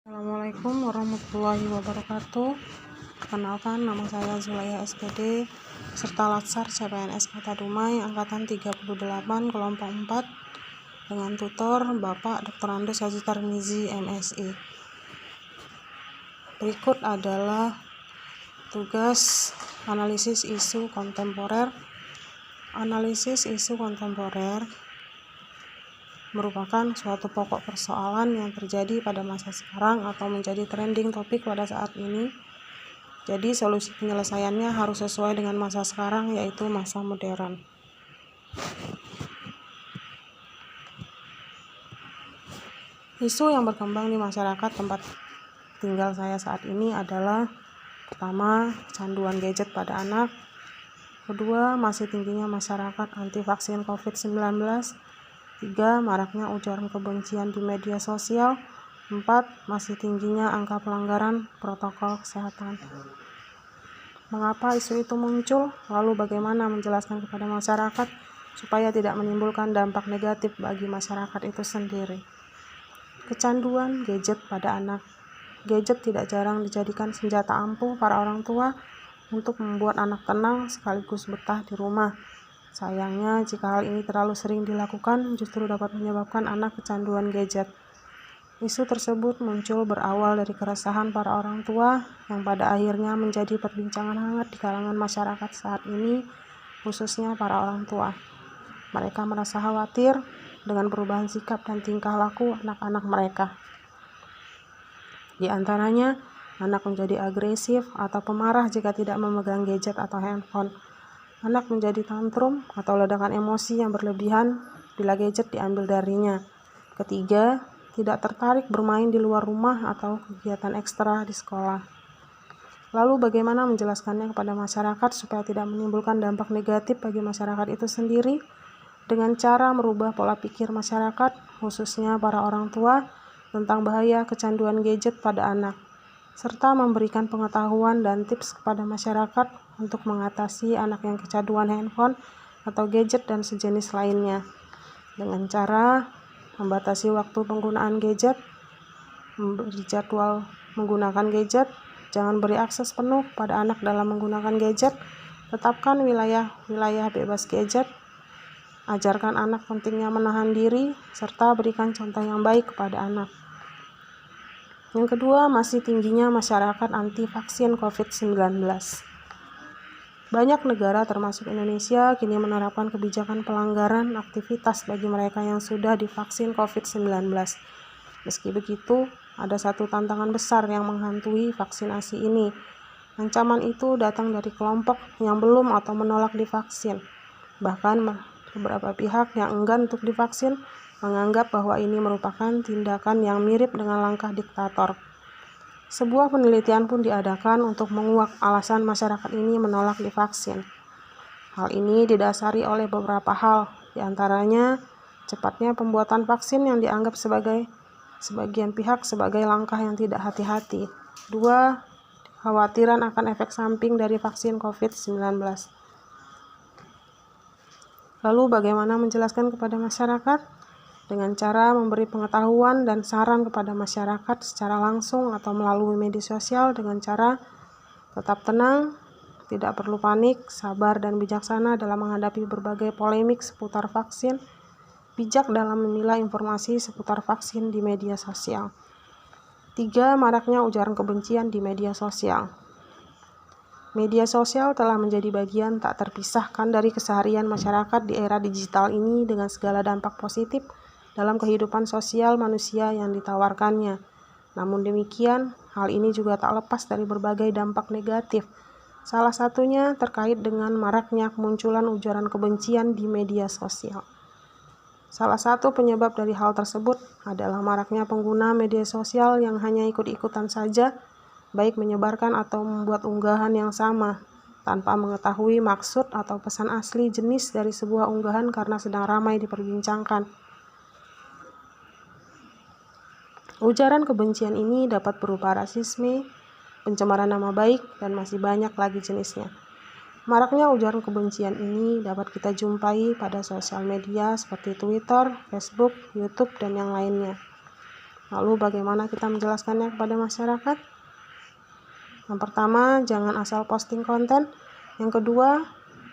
Assalamualaikum warahmatullahi wabarakatuh. Perkenalkan, nama saya Zulaiha SPD, peserta Latsar CPNS Kota Dumai angkatan 38 kelompok 4 dengan tutor Bapak Dr. Andes Haji Tarmizi MSI. Berikut adalah tugas analisis isu kontemporer. Analisis isu kontemporer merupakan suatu pokok persoalan yang terjadi pada masa sekarang atau menjadi trending topik pada saat ini. Jadi solusi penyelesaiannya harus sesuai dengan masa sekarang, yaitu masa modern. Isu yang berkembang di masyarakat tempat tinggal saya saat ini adalah: pertama, kecanduan gadget pada anak; kedua, masih tingginya masyarakat anti vaksin COVID-19; 3. Maraknya ujaran kebencian di media sosial; 4. Masih tingginya angka pelanggaran protokol kesehatan. Mengapa isu itu muncul? Lalu bagaimana menjelaskan kepada masyarakat supaya tidak menimbulkan dampak negatif bagi masyarakat itu sendiri? Kecanduan gadget pada anak. Gadget tidak jarang dijadikan senjata ampuh para orang tua untuk membuat anak tenang sekaligus betah di rumah. Sayangnya, jika hal ini terlalu sering dilakukan, justru dapat menyebabkan anak kecanduan gadget. Isu tersebut muncul berawal dari keresahan para orang tua yang pada akhirnya menjadi perbincangan hangat di kalangan masyarakat saat ini, khususnya para orang tua. Mereka merasa khawatir dengan perubahan sikap dan tingkah laku anak-anak mereka. Di antaranya, anak menjadi agresif atau pemarah jika tidak memegang gadget atau handphone. Anak menjadi tantrum atau ledakan emosi yang berlebihan bila gadget diambil darinya. Ketiga, tidak tertarik bermain di luar rumah atau kegiatan ekstra di sekolah. Lalu bagaimana menjelaskannya kepada masyarakat supaya tidak menimbulkan dampak negatif bagi masyarakat itu sendiri? Dengan cara merubah pola pikir masyarakat, khususnya para orang tua, tentang bahaya kecanduan gadget pada anak, serta memberikan pengetahuan dan tips kepada masyarakat untuk mengatasi anak yang kecanduan handphone atau gadget dan sejenis lainnya, dengan cara membatasi waktu penggunaan gadget, memberi jadwal menggunakan gadget, jangan beri akses penuh pada anak dalam menggunakan gadget, tetapkan wilayah-wilayah bebas gadget, ajarkan anak pentingnya menahan diri, serta berikan contoh yang baik kepada anak. Yang kedua, masih tingginya masyarakat anti vaksin COVID-19. Banyak negara termasuk Indonesia kini menerapkan kebijakan pelanggaran aktivitas bagi mereka yang sudah divaksin COVID-19. Meski begitu, ada satu tantangan besar yang menghantui vaksinasi ini. Ancaman itu datang dari kelompok yang belum atau menolak divaksin. Bahkan beberapa pihak yang enggan untuk divaksin menganggap bahwa ini merupakan tindakan yang mirip dengan langkah diktator. Sebuah penelitian pun diadakan untuk menguak alasan masyarakat ini menolak divaksin. Hal ini didasari oleh beberapa hal, diantaranya cepatnya pembuatan vaksin yang dianggap sebagian pihak sebagai langkah yang tidak hati-hati. 2. Kekhawatiran akan efek samping dari vaksin COVID-19. Lalu bagaimana menjelaskan kepada masyarakat? Dengan cara memberi pengetahuan dan saran kepada masyarakat secara langsung atau melalui media sosial dengan cara tetap tenang, tidak perlu panik, sabar dan bijaksana dalam menghadapi berbagai polemik seputar vaksin, bijak dalam memilah informasi seputar vaksin di media sosial. 3. Maraknya ujaran kebencian di media sosial. Media sosial telah menjadi bagian tak terpisahkan dari keseharian masyarakat di era digital ini dengan segala dampak positif dalam kehidupan sosial manusia yang ditawarkannya. Namun demikian, hal ini juga tak lepas dari berbagai dampak negatif. Salah satunya terkait dengan maraknya kemunculan ujaran kebencian di media sosial. Salah satu penyebab dari hal tersebut adalah maraknya pengguna media sosial yang hanya ikut-ikutan saja, baik menyebarkan atau membuat unggahan yang sama, tanpa mengetahui maksud atau pesan asli jenis dari sebuah unggahan karena sedang ramai diperbincangkan. Ujaran kebencian ini dapat berupa rasisme, pencemaran nama baik, dan masih banyak lagi jenisnya. Maraknya ujaran kebencian ini dapat kita jumpai pada sosial media seperti Twitter, Facebook, YouTube, dan yang lainnya. Lalu bagaimana kita menjelaskannya kepada masyarakat? Yang pertama, jangan asal posting konten. Yang kedua,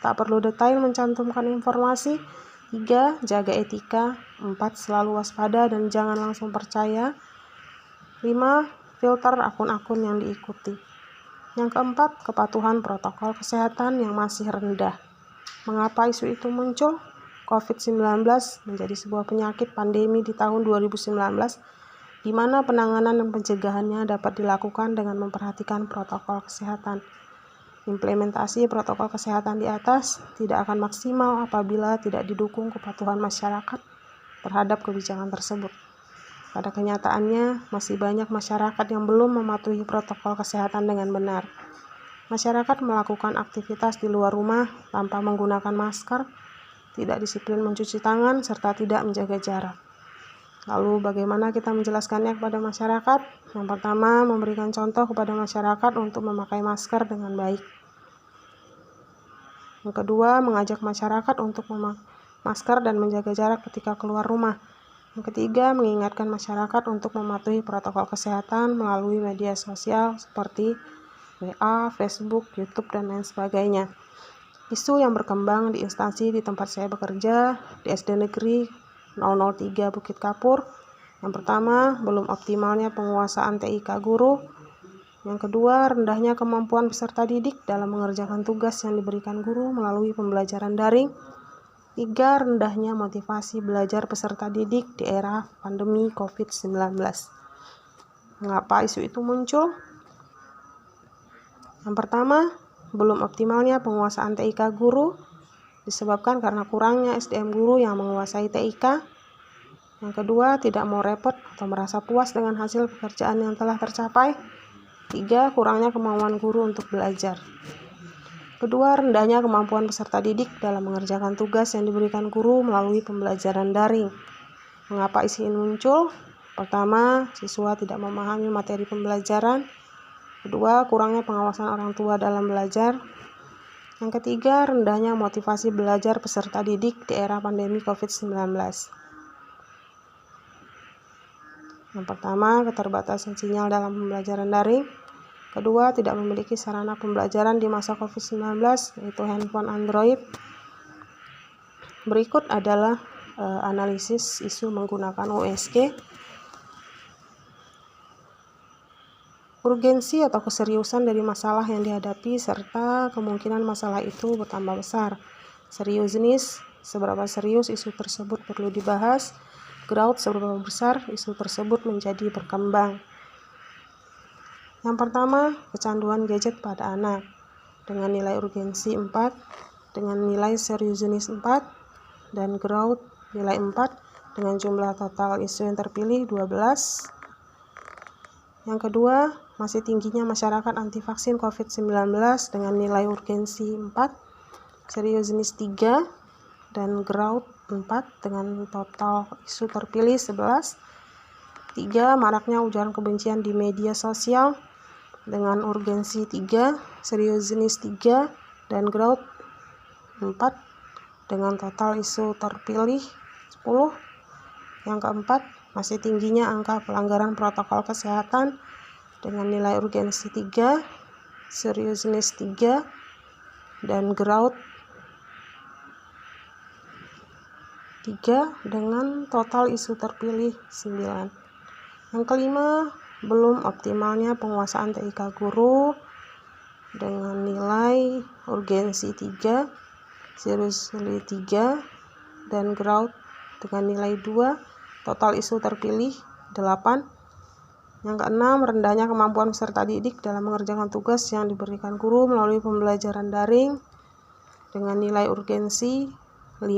tak perlu detail mencantumkan informasi. 3. Jaga etika. 4. Selalu waspada dan jangan langsung percaya. 5. Filter akun-akun yang diikuti. Yang keempat, kepatuhan protokol kesehatan yang masih rendah. Mengapa isu itu muncul? COVID-19 menjadi sebuah penyakit pandemi di tahun 2019, di mana penanganan dan pencegahannya dapat dilakukan dengan memperhatikan protokol kesehatan. Implementasi protokol kesehatan di atas tidak akan maksimal apabila tidak didukung kepatuhan masyarakat terhadap kebijakan tersebut. Pada kenyataannya, masih banyak masyarakat yang belum mematuhi protokol kesehatan dengan benar. Masyarakat melakukan aktivitas di luar rumah tanpa menggunakan masker, tidak disiplin mencuci tangan, serta tidak menjaga jarak. Lalu bagaimana kita menjelaskannya kepada masyarakat? Yang pertama, memberikan contoh kepada masyarakat untuk memakai masker dengan baik. Yang kedua, mengajak masyarakat untuk memakai masker dan menjaga jarak ketika keluar rumah. Yang ketiga, mengingatkan masyarakat untuk mematuhi protokol kesehatan melalui media sosial seperti WA, Facebook, YouTube, dan lain sebagainya. Isu yang berkembang di instansi di tempat saya bekerja, di SD Negeri 003 Bukit Kapur. Yang pertama, belum optimalnya penguasaan TIK guru. Yang kedua, rendahnya kemampuan peserta didik dalam mengerjakan tugas yang diberikan guru melalui pembelajaran daring. 3. Rendahnya motivasi belajar peserta didik di era pandemi COVID-19. Mengapa isu itu muncul? Yang pertama, belum optimalnya penguasaan TIK guru disebabkan karena kurangnya SDM guru yang menguasai TIK. Yang kedua, tidak mau repot atau merasa puas dengan hasil pekerjaan yang telah tercapai. 3. Kurangnya kemauan guru untuk belajar. Kedua, rendahnya kemampuan peserta didik dalam mengerjakan tugas yang diberikan guru melalui pembelajaran daring. Mengapa isu ini muncul? Pertama, siswa tidak memahami materi pembelajaran. Kedua, kurangnya pengawasan orang tua dalam belajar. Yang ketiga, rendahnya motivasi belajar peserta didik di era pandemi COVID-19. Yang pertama, keterbatasan sinyal dalam pembelajaran daring. Kedua, tidak memiliki sarana pembelajaran di masa COVID-19, yaitu handphone Android. Berikut adalah analisis isu menggunakan USG. Urgensi atau keseriusan dari masalah yang dihadapi serta kemungkinan masalah itu bertambah besar. Seriusness, seberapa serius isu tersebut perlu dibahas. Growth, seberapa besar isu tersebut menjadi berkembang. Yang pertama, kecanduan gadget pada anak dengan nilai urgensi 4, dengan nilai seriusness 4, dan growth nilai 4 dengan jumlah total isu yang terpilih 12. Yang kedua, masih tingginya masyarakat anti vaksin COVID-19 dengan nilai urgensi 4, seriusness 3, dan growth 4 dengan total isu terpilih 11. 3. Maraknya ujaran kebencian di media sosial dengan urgensi 3, seriusness 3, dan growth 4 dengan total isu terpilih 10. Yang keempat, masih tingginya angka pelanggaran protokol kesehatan dengan nilai urgensi 3, seriousness 3, dan growth 3 dengan total isu terpilih 9. Yang kelima, belum optimalnya penguasaan TIK guru dengan nilai urgensi 3, seriousness 3, dan growth dengan nilai 2, total isu terpilih 8. Yang keenam, rendahnya kemampuan peserta didik dalam mengerjakan tugas yang diberikan guru melalui pembelajaran daring dengan nilai urgensi 5,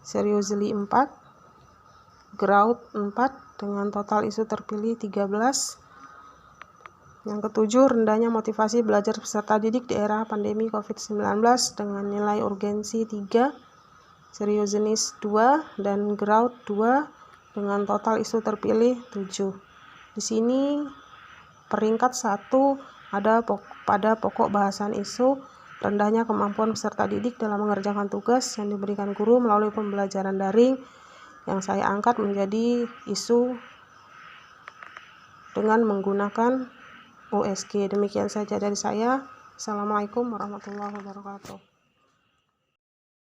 seriously 4, growth 4 dengan total isu terpilih 13. Yang ketujuh, rendahnya motivasi belajar peserta didik di era pandemi COVID-19 dengan nilai urgensi 3, seriousness 2, dan growth 2 dengan total isu terpilih 7. Di sini peringkat 1 ada pada pokok bahasan isu rendahnya kemampuan peserta didik dalam mengerjakan tugas yang diberikan guru melalui pembelajaran daring, yang saya angkat menjadi isu dengan menggunakan USG. Demikian saja dari saya. Assalamualaikum warahmatullahi wabarakatuh.